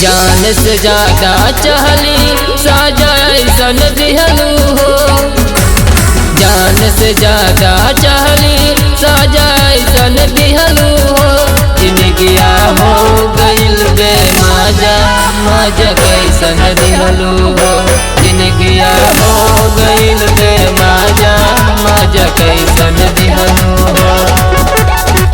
जान से ज्यादा चहली साजा ऐसन दिहलू हो। जान से ज्यादा चहली साजा ऐसन दिहलू हो। जिनगिया हो गइल बे माजा माजा कैसन दिहलू हो। जिनगिया हो गइल बे माजा माजा कैसन दिहलू हो।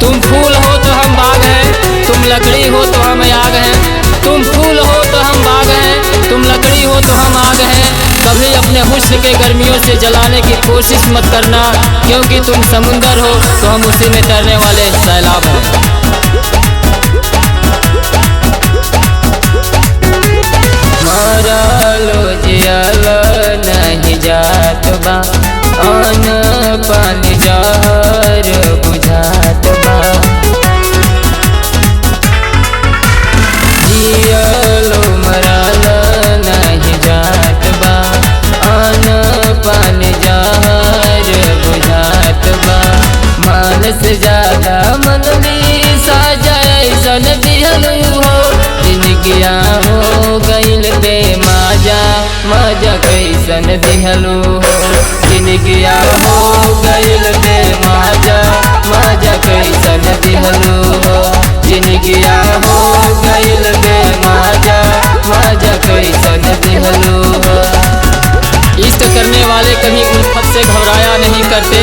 तुम फूल हो तो हम बाग हैं, तुम लकड़ी हो तो हम आग हैं। तुम फूल हो तो हम बाग हैं, तुम लकड़ी हो तो हम आग हैं। कभी अपने हुस्न के गर्मियों से जलाने की कोशिश मत करना, क्योंकि तुम समुंदर हो तो हम उसी में तैरने वाले सैलाब हैं। मारालो जियालो नहीं जात बा, अन पानी जहर बुझात बा। जियालो मरालो नहीं जात बा, अन पानी जहर बुझात बा। मान से ज्यादा मन भी साजा ऐसन दिहलू हो। जिनगिया हो गइल बे माजा माजा कैसन दिहलू हो। जिनगिया हो गइल बे माजा माजा कैसन दिहलू हो। जिनगिया हो गइल बे माजा माजा कैसन दिहलू हो। इश्क करने वाले कभी उल्फत से घबराया नहीं करते।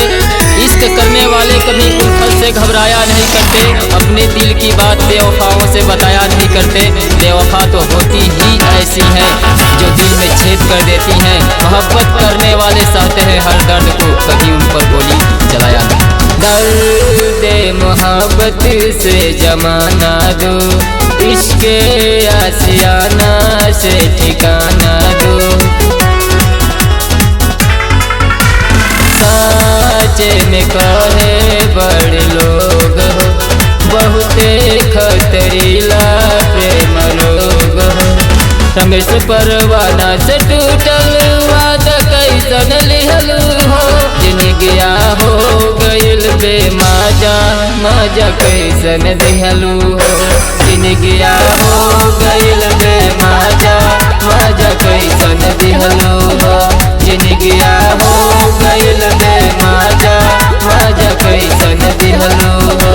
इश्क करने वाले कभी उल्फत से घबराया नहीं करते। अपने दिल की बात बेवफाओं से बताया नहीं करते। बेवफा तो होती ही ऐसी हैं जो दिल में छेद कर देती हैं। मोहब्बत करने वाले सहते हैं हर दर्द को, कभी उन पर गोली चलाया नहीं। दर्द मोहब्बत से जमाना दो, इश्क आशियाना से ठिकाना दो। साचे में कहे बड़े लोग हो, बहुते खतरीला प्रेम रोग हो। रमेश परवाना से टूटल वादा कैसन लिहलू हो। जिनगिया हो गइल बे माजा माजा कैसन दिहलू हो। जिनगिया हो गइल बे माजा माजा कैसन दिहलू हो। जिनगिया हो गइल बे माजा माजा कैसन दिहलू हो।